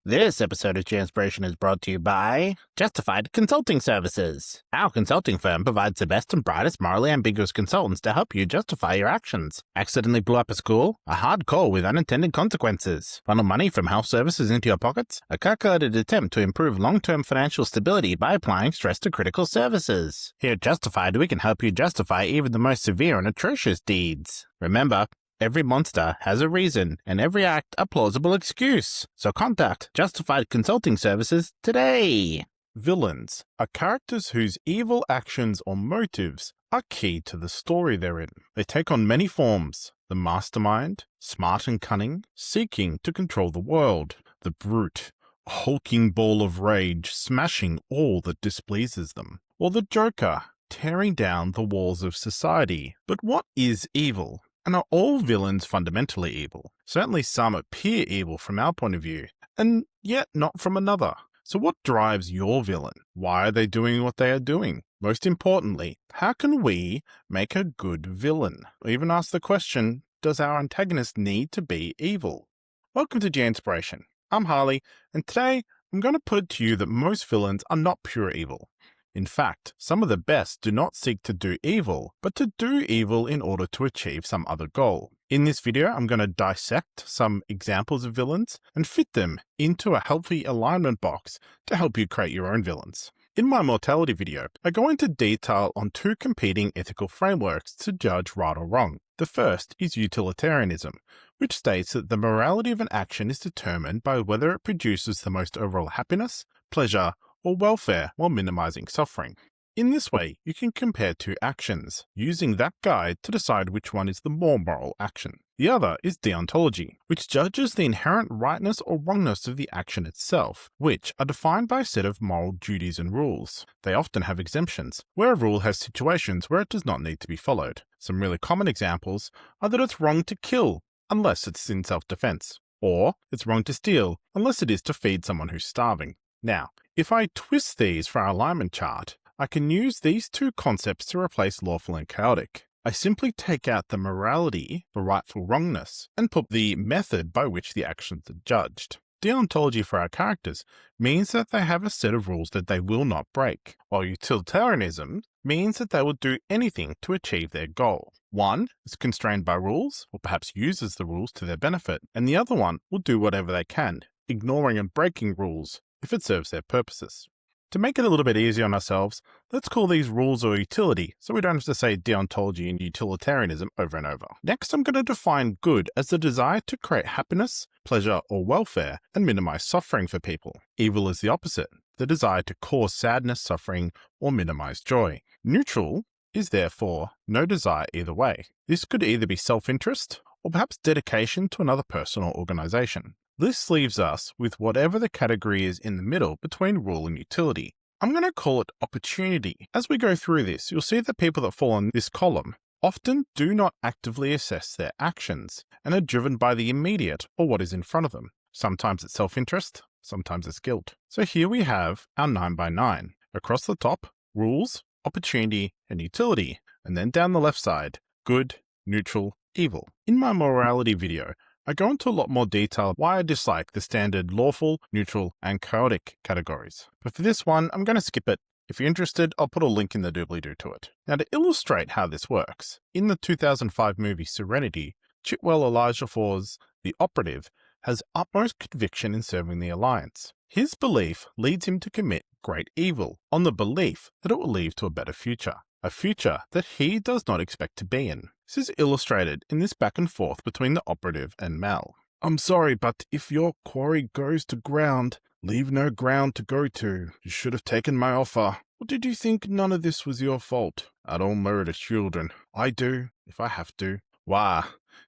This episode of GMspiration is brought to you by Justified Consulting Services. Our consulting firm provides the best and brightest morally ambiguous consultants to help you justify your actions. Accidentally blew up a school? A hard call with unintended consequences. Funnel money from health services into your pockets? A calculated attempt to improve long-term financial stability by applying stress to critical services. Here at Justified, we can help you justify even the most severe and atrocious deeds. Remember, every monster has a reason, and every act a plausible excuse. So contact Justified Consulting Services today. Villains are characters whose evil actions or motives are key to the story they're in. They take on many forms: the mastermind, smart and cunning, seeking to control the world; the brute, a hulking ball of rage, smashing all that displeases them; or the Joker, tearing down the walls of society. But what is evil? And are all villains fundamentally evil? Certainly some appear evil from our point of view, and yet not from another. So what drives your villain? Why are they doing what they are doing? Most importantly, how can we make a good villain? Or even ask the question, does our antagonist need to be evil? Welcome to GMspiration. I'm Harley, and today I'm going to put it to you that most villains are not pure evil. In fact, some of the best do not seek to do evil, but to do evil in order to achieve some other goal. In this video, I'm going to dissect some examples of villains and fit them into a healthy alignment box to help you create your own villains. In my mortality video, I go into detail on two competing ethical frameworks to judge right or wrong. The first is utilitarianism, which states that the morality of an action is determined by whether it produces the most overall happiness, pleasure, or welfare while minimizing suffering. In this way, you can compare two actions, using that guide to decide which one is the more moral action. The other is deontology, which judges the inherent rightness or wrongness of the action itself, which are defined by a set of moral duties and rules. They often have exemptions, where a rule has situations where it does not need to be followed. Some really common examples are that it's wrong to kill, unless it's in self-defense, or it's wrong to steal, unless it is to feed someone who's starving. Now, if I twist these for our alignment chart, I can use these two concepts to replace lawful and chaotic. I simply take out the morality for rightful wrongness and put the method by which the actions are judged. Deontology for our characters means that they have a set of rules that they will not break, while utilitarianism means that they will do anything to achieve their goal. One is constrained by rules, or perhaps uses the rules to their benefit, and the other one will do whatever they can, ignoring and breaking rules if it serves their purposes. To make it a little bit easier on ourselves, let's call these rules or utility, so we don't have to say deontology and utilitarianism over and over. Next, I'm going to define good as the desire to create happiness, pleasure, or welfare, and minimize suffering for people. Evil is the opposite, the desire to cause sadness, suffering, or minimize joy. Neutral is therefore no desire either way. This could either be self-interest, or perhaps dedication to another person or organization. This leaves us with whatever the category is in the middle between rule and utility. I'm going to call it opportunity. As we go through this, you'll see that people that fall on this column often do not actively assess their actions and are driven by the immediate or what is in front of them. Sometimes it's self-interest, sometimes it's guilt. So here we have our 9x9. Across the top, rules, opportunity, and utility, and then down the left side, good, neutral, evil. In my morality video, I go into a lot more detail why I dislike the standard lawful, neutral, and chaotic categories. But for this one, I'm going to skip it. If you're interested, I'll put a link in the doobly-doo to it. Now, to illustrate how this works, in the 2005 movie Serenity, Chitwell Elijiofor's The Operative has utmost conviction in serving the Alliance. His belief leads him to commit great evil, on the belief that it will lead to a better future. A future that he does not expect to be in. This is illustrated in this back and forth between the operative and Mal. I'm sorry, but if your quarry goes to ground, leave no ground to go to. You should have taken my offer. Or did you think none of this was your fault? I don't murder children. I do, if I have to. Why?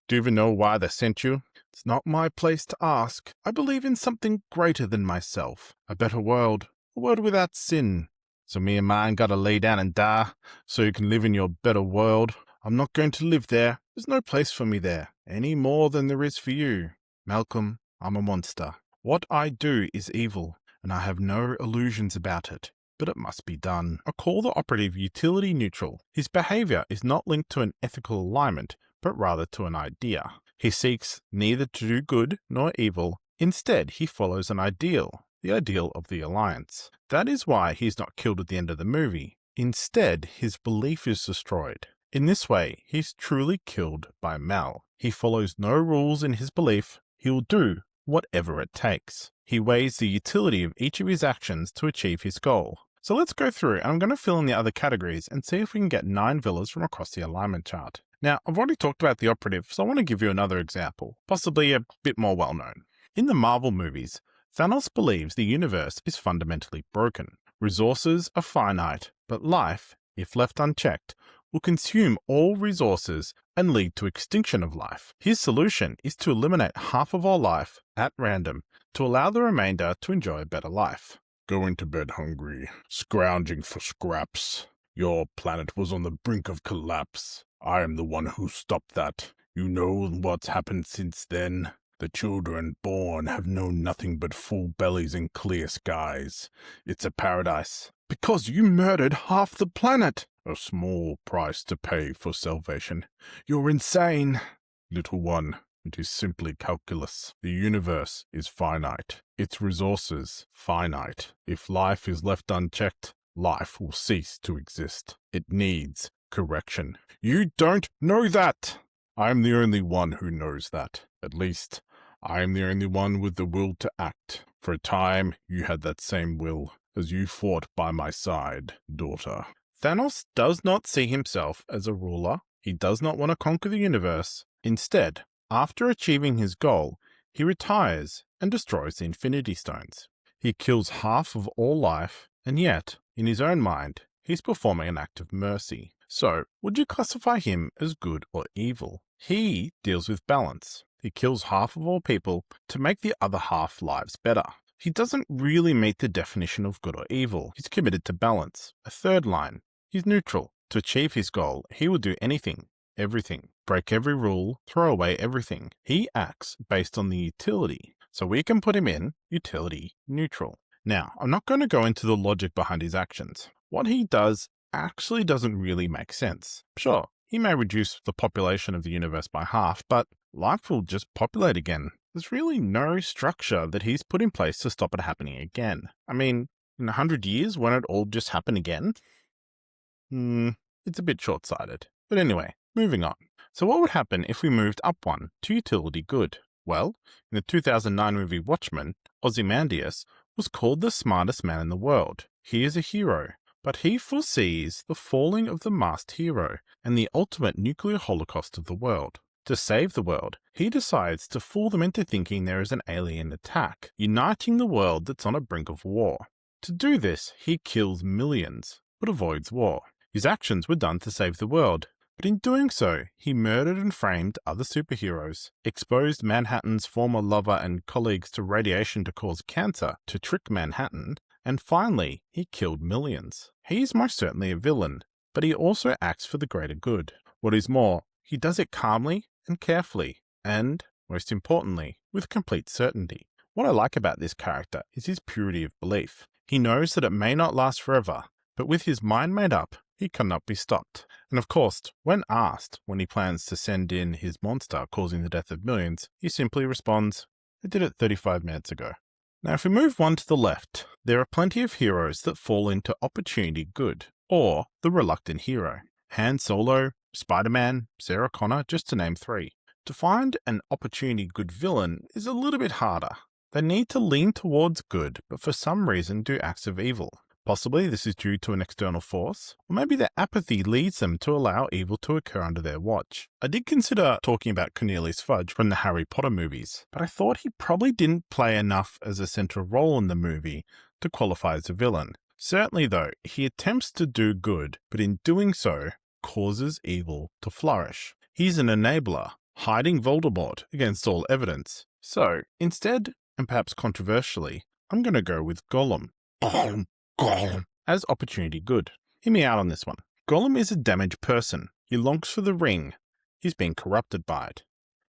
Do you even know why they sent you? It's not my place to ask. I believe in something greater than myself. A better world. A world without sin. So me and mine gotta lay down and die, so you can live in your better world. I'm not going to live there. There's no place for me there, any more than there is for you. Malcolm, I'm a monster. What I do is evil, and I have no illusions about it, but it must be done. I call the operative utility neutral. His behavior is not linked to an ethical alignment, but rather to an idea. He seeks neither to do good nor evil, Instead, he follows an ideal, the ideal of the Alliance. That is why he's not killed at the end of the movie. Instead, his belief is destroyed. In this way, he's truly killed by Mal. He follows no rules in his belief. He will do whatever it takes. He weighs the utility of each of his actions to achieve his goal. So let's go through, and I'm going to fill in the other categories and see if we can get 9 villas from across the alignment chart. Now, I've already talked about the operative, so I want to give you another example, possibly a bit more well-known. In the Marvel movies, Thanos believes the universe is fundamentally broken. Resources are finite, but life, if left unchecked, will consume all resources and lead to extinction of life. His solution is to eliminate half of all life at random to allow the remainder to enjoy a better life. Going to bed hungry, scrounging for scraps. Your planet was on the brink of collapse. I am the one who stopped that. You know what's happened since then? The children born have known nothing but full bellies and clear skies. It's a paradise. Because you murdered half the planet! A small price to pay for salvation. You're insane! Little one, it is simply calculus. The universe is finite. Its resources finite. If life is left unchecked, life will cease to exist. It needs correction. You don't know that! I'm the only one who knows that. At least, I am the only one with the will to act. For a time, you had that same will, as you fought by my side, daughter. Thanos does not see himself as a ruler. He does not want to conquer the universe. Instead, after achieving his goal, he retires and destroys the Infinity Stones. He kills half of all life, and yet, in his own mind, he's performing an act of mercy. So, would you classify him as good or evil? He deals with balance. He kills half of all people to make the other half lives better. He doesn't really meet the definition of good or evil. He's committed to balance. A third line. He's neutral. To achieve his goal, he will do anything, everything, break every rule, throw away everything. He acts based on the utility. So we can put him in utility neutral. Now, I'm not going to go into the logic behind his actions. What he does actually doesn't really make sense. Sure, he may reduce the population of the universe by half, but life will just populate again. There's really no structure that he's put in place to stop it happening again. I mean, in 100 years, won't it all just happen again? It's a bit short-sighted. But anyway, moving on. So what would happen if we moved up one to utility good? Well, in the 2009 movie Watchmen, Ozymandias was called the smartest man in the world. He is a hero, but he foresees the falling of the masked hero and the ultimate nuclear holocaust of the world. To save the world, he decides to fool them into thinking there is an alien attack, uniting the world that's on a brink of war. To do this, he kills millions, but avoids war. His actions were done to save the world, but in doing so, he murdered and framed other superheroes, exposed Manhattan's former lover and colleagues to radiation to cause cancer to trick Manhattan, and finally, he killed millions. He is most certainly a villain, but he also acts for the greater good. What is more, he does it calmly and carefully, and, most importantly, with complete certainty. What I like about this character is his purity of belief. He knows that it may not last forever, but with his mind made up, he cannot be stopped. And of course, when asked when he plans to send in his monster causing the death of millions, he simply responds, "I did it 35 minutes ago." Now if we move one to the left, there are plenty of heroes that fall into opportunity good, or the reluctant hero. Han Solo, Spider-Man, Sarah Connor, just to name 3. To find an opportunity good villain is a little bit harder. They need to lean towards good, but for some reason do acts of evil. Possibly this is due to an external force, or maybe their apathy leads them to allow evil to occur under their watch. I did consider talking about Cornelius Fudge from the Harry Potter movies, but I thought he probably didn't play enough as a central role in the movie to qualify as a villain. Certainly though, he attempts to do good, but in doing so, causes evil to flourish. He's an enabler, hiding Voldemort against all evidence. So, instead, and perhaps controversially, I'm going to go with Golem. Golem as opportunity good. Hear me out on this one. Golem is a damaged person. He longs for the ring. He's been corrupted by it.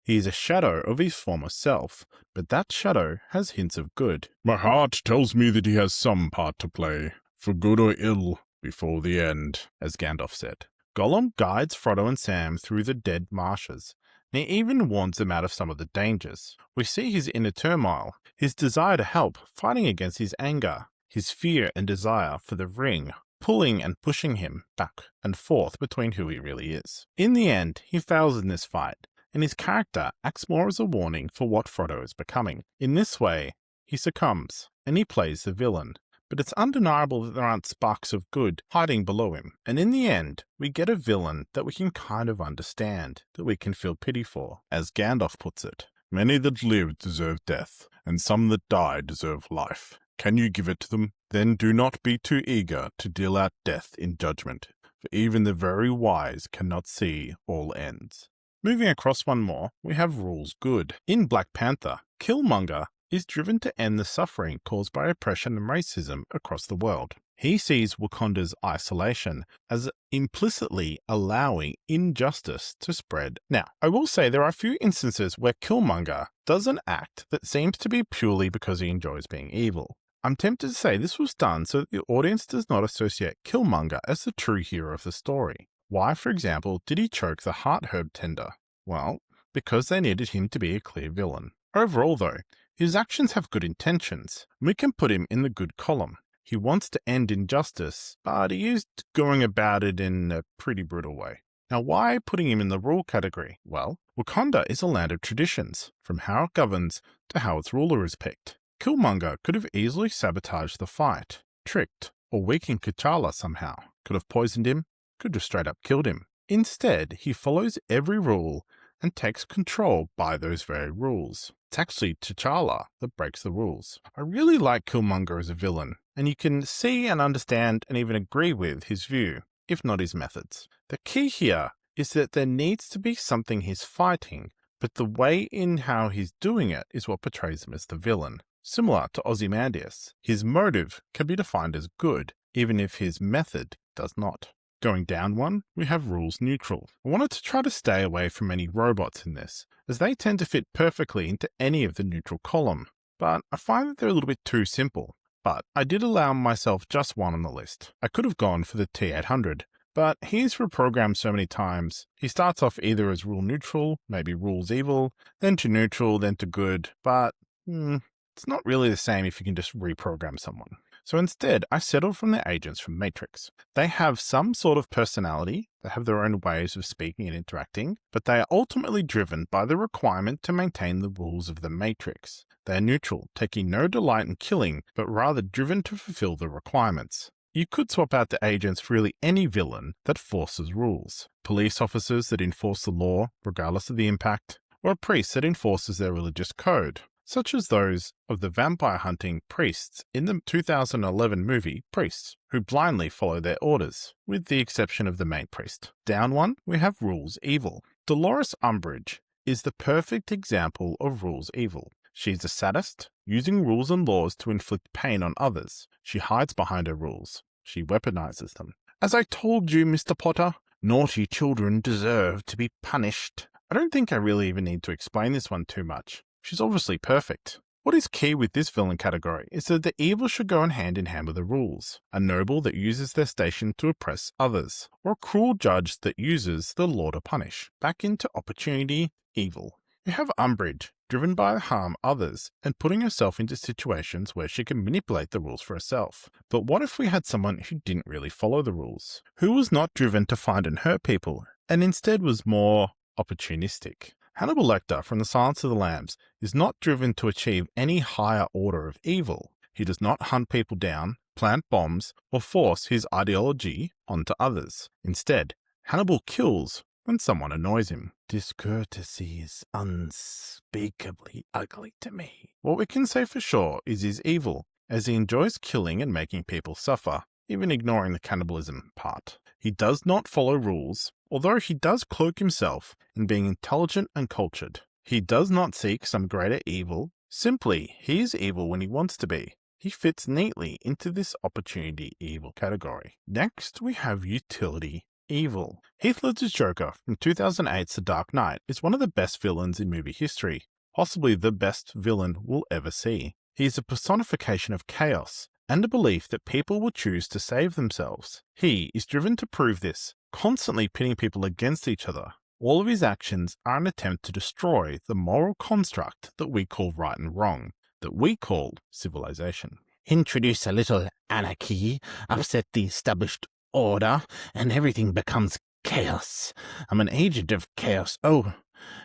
He is a shadow of his former self, but that shadow has hints of good. My heart tells me that he has some part to play, for good or ill, before the end, as Gandalf said. Golem guides Frodo and Sam through the dead marshes, and he even warns them out of some of the dangers. We see his inner turmoil, his desire to help, fighting against his anger, his fear and desire for the ring, pulling and pushing him back and forth between who he really is. In the end, he fails in this fight, and his character acts more as a warning for what Frodo is becoming. In this way, he succumbs, and he plays the villain. But it's undeniable that there aren't sparks of good hiding below him. And in the end, we get a villain that we can kind of understand, that we can feel pity for. As Gandalf puts it, "Many that live deserve death, and some that die deserve life. Can you give it to them? Then do not be too eager to deal out death in judgment, for even the very wise cannot see all ends." Moving across one more, we have rules good. In Black Panther, Killmonger is driven to end the suffering caused by oppression and racism across the world. He sees Wakanda's isolation as implicitly allowing injustice to spread. Now, I will say there are a few instances where Killmonger does an act that seems to be purely because he enjoys being evil. I'm tempted to say this was done so that the audience does not associate Killmonger as the true hero of the story. Why, for example, did he choke the heart herb tender? Well, because they needed him to be a clear villain. Overall, though, his actions have good intentions. We can put him in the good column. He wants to end injustice, but he is going about it in a pretty brutal way. Now, why putting him in the rule category? Well, Wakanda is a land of traditions, from how it governs to how its ruler is picked. Killmonger could have easily sabotaged the fight, tricked, or weakened T'Challa somehow, could have poisoned him, could have straight up killed him. Instead, he follows every rule and takes control by those very rules. It's actually T'Challa that breaks the rules. I really like Killmonger as a villain, and you can see and understand and even agree with his view, if not his methods. The key here is that there needs to be something he's fighting, but the way in how he's doing it is what portrays him as the villain. Similar to Ozymandias, his motive can be defined as good, even if his method does not. Going down one, we have rules neutral. I wanted to try to stay away from any robots in this, as they tend to fit perfectly into any of the neutral column, but I find that they're a little bit too simple. But I did allow myself just one on the list. I could have gone for the T800, but he's reprogrammed so many times. He starts off either as rule neutral, maybe rules evil, then to neutral, then to good, but it's not really the same if you can just reprogram someone. So instead, I settled from the agents from Matrix. They have some sort of personality, they have their own ways of speaking and interacting, but they are ultimately driven by the requirement to maintain the rules of the Matrix. They are neutral, taking no delight in killing, but rather driven to fulfill the requirements. You could swap out the agents for really any villain that forces rules. Police officers that enforce the law, regardless of the impact, or a priest that enforces their religious code, such as those of the vampire hunting priests in the 2011 movie Priests, who blindly follow their orders, with the exception of the main priest. Down one, we have rules evil. Dolores Umbridge is the perfect example of rules evil. She's a sadist, using rules and laws to inflict pain on others. She hides behind her rules. She weaponizes them. As I told you, Mr. Potter, naughty children deserve to be punished. I don't think I really even need to explain this one too much. She's obviously perfect. What is key with this villain category is that the evil should go hand in hand with the rules. A noble that uses their station to oppress others, or a cruel judge that uses the law to punish. Back into opportunity, evil. You have Umbridge, driven by harm others, and putting herself into situations where she can manipulate the rules for herself. But what if we had someone who didn't really follow the rules? Who was not driven to find and hurt people, and instead was more opportunistic? Hannibal Lecter from The Silence of the Lambs is not driven to achieve any higher order of evil. He does not hunt people down, plant bombs, or force his ideology onto others. Instead, Hannibal kills when someone annoys him. Discourtesy is unspeakably ugly to me. What we can say for sure is he's evil, as he enjoys killing and making people suffer, even ignoring the cannibalism part. He does not follow rules, although he does cloak himself in being intelligent and cultured. He does not seek some greater evil, simply he is evil when he wants to be. He fits neatly into this opportunity evil category. Next, we have utility evil. Heath Ledger's Joker from 2008's The Dark Knight is one of the best villains in movie history, possibly the best villain we'll ever see. He is a personification of chaos and a belief that people will choose to save themselves. He is driven to prove this, constantly pitting people against each other. All of his actions are an attempt to destroy the moral construct that we call right and wrong, that we call civilization. Introduce a little anarchy, upset the established order, and everything becomes chaos. I'm an agent of chaos. Oh,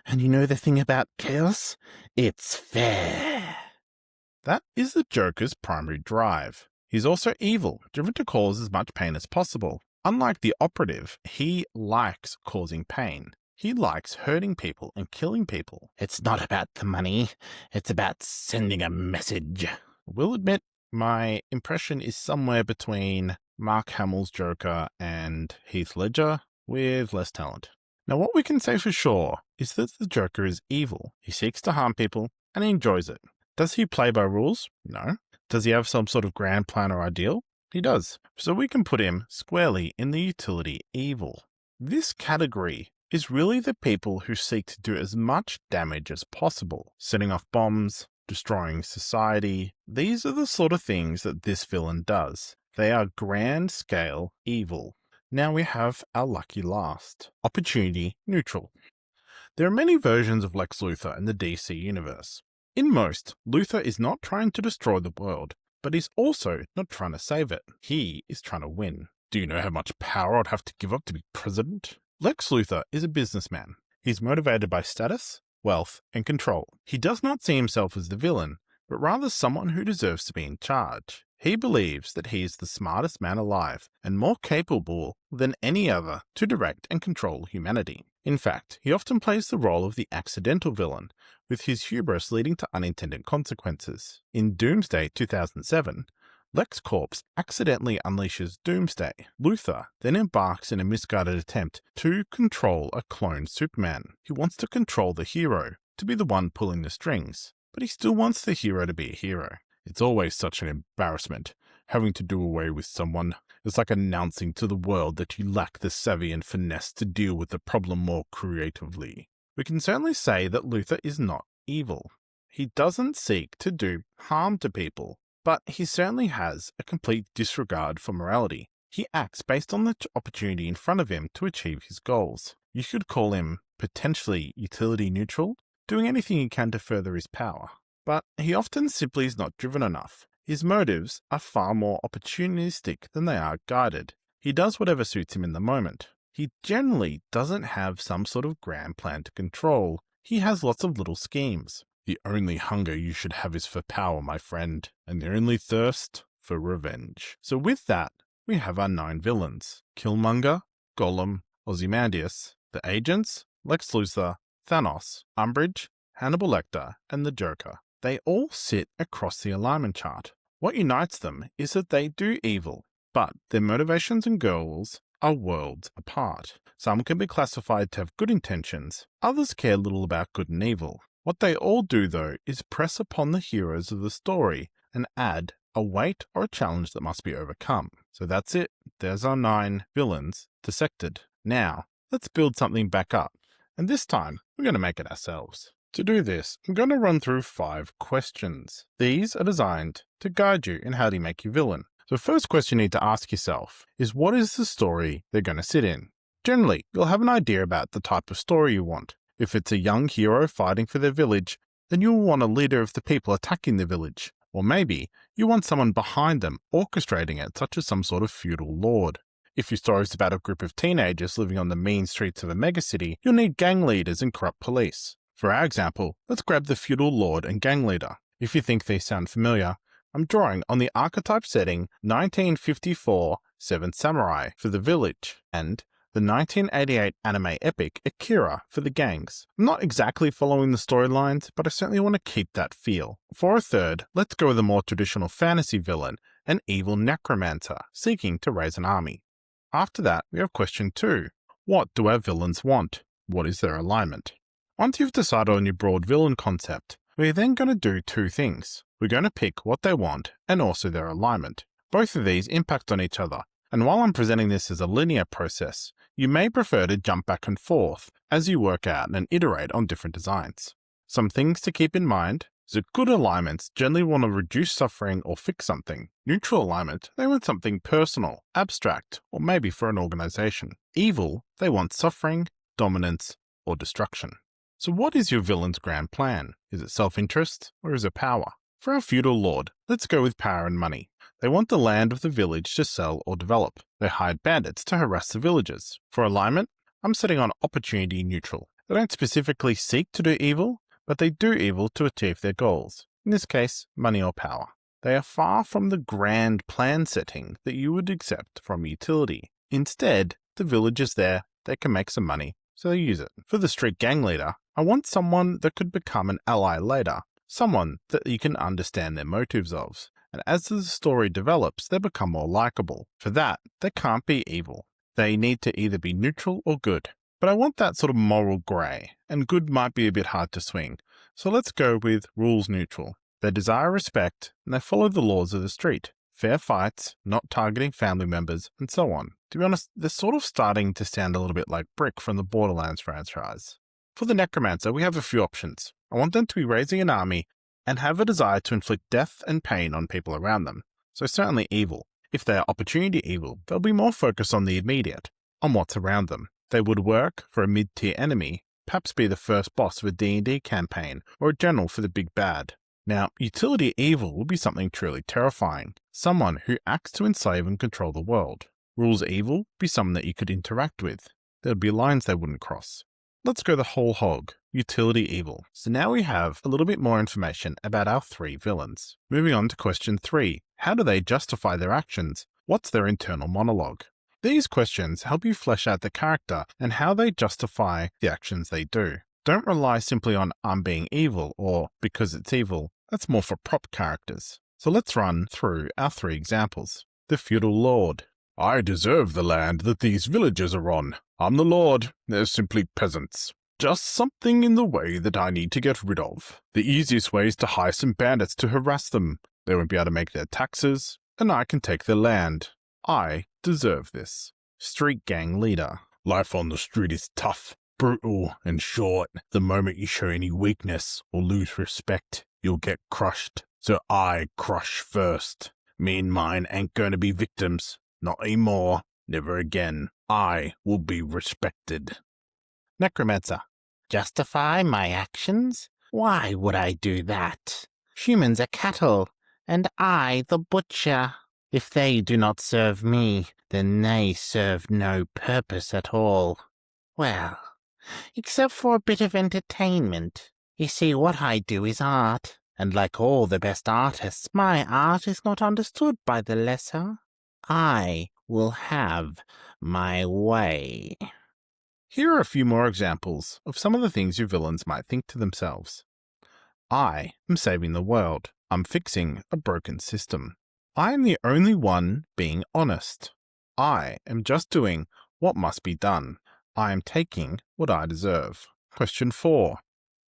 and you know the thing about chaos? It's fair. That is the Joker's primary drive. He's also evil, driven to cause as much pain as possible. Unlike the operative, he likes causing pain. He likes hurting people and killing people. It's not about the money, it's about sending a message. We'll admit, my impression is somewhere between Mark Hamill's Joker and Heath Ledger, with less talent. Now, what we can say for sure is that the Joker is evil. He seeks to harm people, and he enjoys it. Does he play by rules? No. Does he have some sort of grand plan or ideal? He does. So we can put him squarely in the utility evil. This category is really the people who seek to do as much damage as possible, setting off bombs, destroying society. These are the sort of things that this villain does. They are grand-scale evil. Now we have our lucky last, opportunity neutral. There are many versions of Lex Luthor in the DC universe. In most, Luthor is not trying to destroy the world, but he's also not trying to save it. He is trying to win. Do you know how much power I'd have to give up to be president? Lex Luthor is a businessman. He's motivated by status, wealth, and control. He does not see himself as the villain, but rather someone who deserves to be in charge. He believes that he is the smartest man alive and more capable than any other to direct and control humanity. In fact, he often plays the role of the accidental villain, with his hubris leading to unintended consequences. In Doomsday 2007, LexCorp accidentally unleashes Doomsday. Luthor then embarks in a misguided attempt to control a cloned Superman. He wants to control the hero, to be the one pulling the strings, but he still wants the hero to be a hero. It's always such an embarrassment, having to do away with someone. It's like announcing to the world that you lack the savvy and finesse to deal with the problem more creatively. We can certainly say that Luthor is not evil. He doesn't seek to do harm to people, but he certainly has a complete disregard for morality. He acts based on the opportunity in front of him to achieve his goals. You could call him potentially utility neutral, doing anything he can to further his power. But he often simply is not driven enough. His motives are far more opportunistic than they are guided. He does whatever suits him in the moment. He generally doesn't have some sort of grand plan to control. He has lots of little schemes. The only hunger you should have is for power, my friend, and the only thirst for revenge. So with that, we have our 9 villains. Killmonger, Golem, Ozymandias, the Agents, Lex Luthor, Thanos, Umbridge, Hannibal Lecter, and the Joker. They all sit across the alignment chart. What unites them is that they do evil, but their motivations and goals are worlds apart. Some can be classified to have good intentions, others care little about good and evil. What they all do, though, is press upon the heroes of the story and add a weight or a challenge that must be overcome. So that's it. There's our 9 villains dissected. Now, let's build something back up. And this time, we're going to make it ourselves. To do this, I'm going to run through 5 questions. These are designed to guide you in how to make your villain. The first question you need to ask yourself is, what is the story they're going to sit in? Generally, you'll have an idea about the type of story you want. If it's a young hero fighting for their village, then you'll want a leader of the people attacking the village. Or maybe you want someone behind them orchestrating it, such as some sort of feudal lord. If your story is about a group of teenagers living on the mean streets of a megacity, you'll need gang leaders and corrupt police. For our example, let's grab the feudal lord and gang leader. If you think these sound familiar, I'm drawing on the archetype setting 1954 Seven Samurai for the village, and the 1988 anime epic Akira for the gangs. I'm not exactly following the storylines, but I certainly want to keep that feel. For a third, let's go with a more traditional fantasy villain, an evil necromancer seeking to raise an army. After that, we have question 2. What do our villains want? What is their alignment? Once you've decided on your broad villain concept, we're then going to do 2 things. We're going to pick what they want and also their alignment. Both of these impact on each other, and while I'm presenting this as a linear process, you may prefer to jump back and forth as you work out and iterate on different designs. Some things to keep in mind is that good alignments generally want to reduce suffering or fix something. Neutral alignment, they want something personal, abstract, or maybe for an organization. Evil, they want suffering, dominance, or destruction. So what is your villain's grand plan? Is it self-interest or is it power? For our feudal lord, let's go with power and money. They want the land of the village to sell or develop. They hired bandits to harass the villagers. For alignment, I'm setting on opportunity neutral. They don't specifically seek to do evil, but they do evil to achieve their goals. In this case, money or power. They are far from the grand plan setting that you would accept from utility. Instead, the villagers there, they can make some money, so they use it. For the street gang leader, I want someone that could become an ally later, someone that you can understand their motives of. And as the story develops, they become more likable. For that, they can't be evil. They need to either be neutral or good. But I want that sort of moral grey, and good might be a bit hard to swing. So let's go with rules neutral. They desire respect, and they follow the laws of the street. Fair fights, not targeting family members, and so on. To be honest, they're sort of starting to sound a little bit like Brick from the Borderlands franchise. For the Necromancer, we have a few options. I want them to be raising an army and have a desire to inflict death and pain on people around them. So certainly evil. If they are opportunity evil, they'll be more focused on the immediate, on what's around them. They would work for a mid-tier enemy, perhaps be the first boss of a D&D campaign, or a general for the big bad. Now, utility evil would be something truly terrifying, someone who acts to enslave and control the world. Rules evil would be someone that you could interact with. There would be lines they wouldn't cross. Let's go the whole hog, utility evil. So now we have a little bit more information about our three villains. Moving on to question 3, how do they justify their actions? What's their internal monologue? These questions help you flesh out the character and how they justify the actions they do. Don't rely simply on I'm being evil or because it's evil. That's more for prop characters. So let's run through our 3 examples. The feudal lord. I deserve the land that these villagers are on. I'm the lord. They're simply peasants. Just something in the way that I need to get rid of. The easiest way is to hire some bandits to harass them. They won't be able to make their taxes, and I can take their land. I deserve this. Street gang leader. Life on the street is tough, brutal, and short. The moment you show any weakness or lose respect, you'll get crushed. So I crush first. Me and mine ain't going to be victims. Not anymore. Never again. I will be respected. Necromancer. Justify my actions? Why would I do that? Humans are cattle, and I the butcher. If they do not serve me, then they serve no purpose at all. Well, except for a bit of entertainment. You see, what I do is art, and like all the best artists, my art is not understood by the lesser. I will have my way. Here are a few more examples of some of the things your villains might think to themselves. I am saving the world. I'm fixing a broken system. I am the only one being honest. I am just doing what must be done. I am taking what I deserve. Question 4.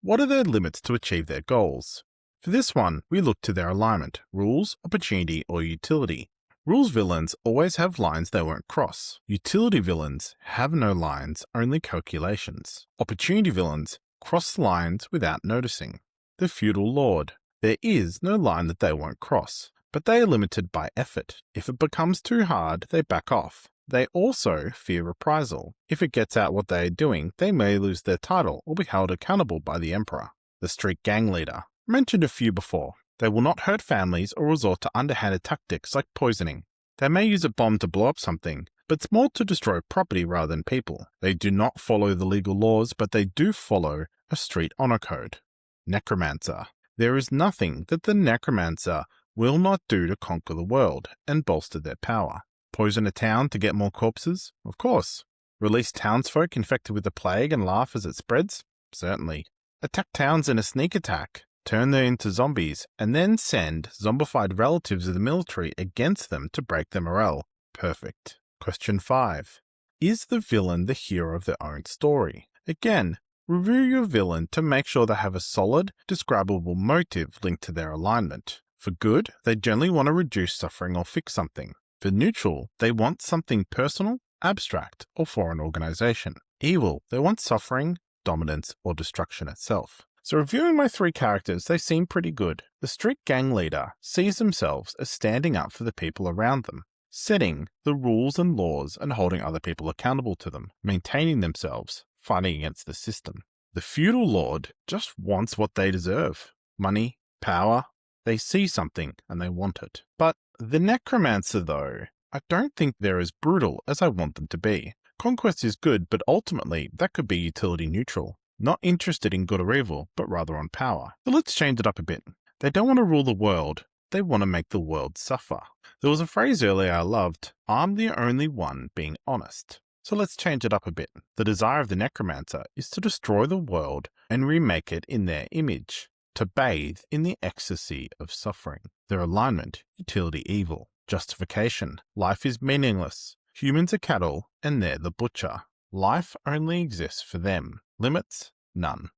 What are their limits to achieve their goals? For this one, we look to their alignment, rules, opportunity, or utility. Rules villains always have lines they won't cross. Utility villains have no lines, only calculations. Opportunity villains cross lines without noticing. The feudal lord. There is no line that they won't cross, but they are limited by effort. If it becomes too hard, they back off. They also fear reprisal. If it gets out what they are doing, they may lose their title or be held accountable by the emperor. The street gang leader. Mentioned a few before. They will not hurt families or resort to underhanded tactics like poisoning. They may use a bomb to blow up something, but it's more to destroy property rather than people. They do not follow the legal laws, but they do follow a street honor code. Necromancer. There is nothing that the necromancer will not do to conquer the world and bolster their power. Poison a town to get more corpses? Of course. Release townsfolk infected with the plague and laugh as it spreads? Certainly. Attack towns in a sneak attack. Turn them into zombies, and then send zombified relatives of the military against them to break their morale. Perfect. Question 5. Is the villain the hero of their own story? Again, review your villain to make sure they have a solid, describable motive linked to their alignment. For good, they generally want to reduce suffering or fix something. For neutral, they want something personal, abstract, or for an organization. Evil, they want suffering, dominance, or destruction itself. So reviewing my 3 characters, they seem pretty good. The street gang leader sees themselves as standing up for the people around them, setting the rules and laws and holding other people accountable to them, maintaining themselves, fighting against the system. The feudal lord just wants what they deserve. Money, power. They see something and they want it. But the necromancer, though, I don't think they're as brutal as I want them to be. Conquest is good, but ultimately that could be utility neutral. Not interested in good or evil, but rather on power. So let's change it up a bit. They don't want to rule the world. They want to make the world suffer. There was a phrase earlier I loved, I'm the only one being honest. So let's change it up a bit. The desire of the necromancer is to destroy the world and remake it in their image, to bathe in the ecstasy of suffering. Their alignment, utility evil. Justification, life is meaningless. Humans are cattle and they're the butcher. Life only exists for them. Limits? None.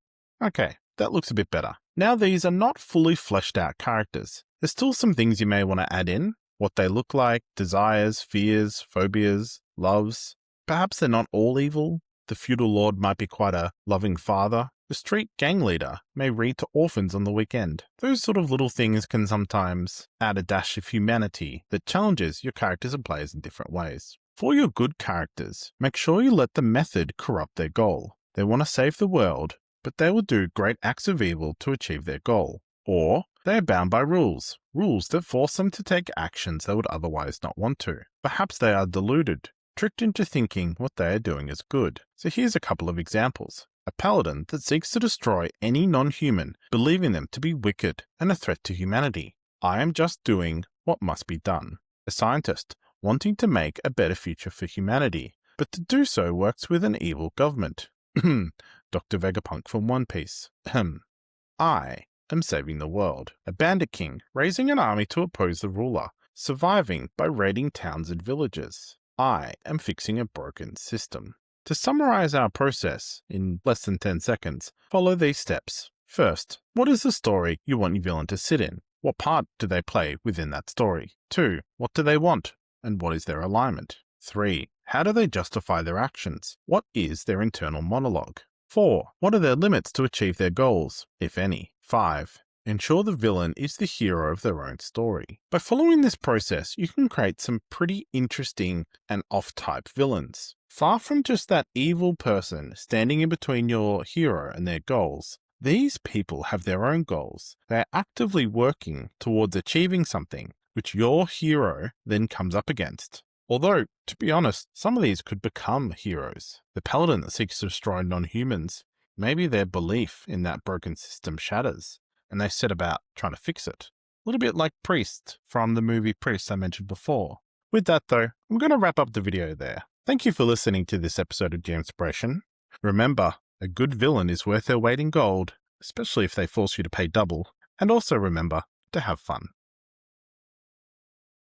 Okay, that looks a bit better. Now these are not fully fleshed out characters. There's still some things you may want to add in. What they look like, desires, fears, phobias, loves. Perhaps they're not all evil. The feudal lord might be quite a loving father. The street gang leader may read to orphans on the weekend. Those sort of little things can sometimes add a dash of humanity that challenges your characters and players in different ways. For your good characters, make sure you let the method corrupt their goal. They want to save the world, but they will do great acts of evil to achieve their goal. Or they are bound by rules that force them to take actions they would otherwise not want to. Perhaps they are deluded, tricked into thinking what they are doing is good. So here's a couple of examples. A paladin that seeks to destroy any non-human, believing them to be wicked and a threat to humanity. I am just doing what must be done. A scientist wanting to make a better future for humanity, but to do so works with an evil government. Dr. Vegapunk from One Piece. I am saving the world. A bandit king raising an army to oppose the ruler, surviving by raiding towns and villages. I am fixing a broken system. To summarize our process in less than 10 seconds, follow these steps. First, what is the story you want your villain to sit in? What part do they play within that story? 2, what do they want? And what is their alignment? 3, how do they justify their actions? What is their internal monologue? 4, what are their limits to achieve their goals, if any? 5, ensure the villain is the hero of their own story. By following this process, you can create some pretty interesting and off-type villains. Far from just that evil person standing in between your hero and their goals, these people have their own goals. They are actively working towards achieving something which your hero then comes up against. Although, to be honest, some of these could become heroes. The paladin that seeks to destroy non-humans, maybe their belief in that broken system shatters, and they set about trying to fix it. A little bit like Priest from the movie Priest I mentioned before. With that though, I'm going to wrap up the video there. Thank you for listening to this episode of GMspiration. Remember, a good villain is worth their weight in gold, especially if they force you to pay double. And also remember to have fun.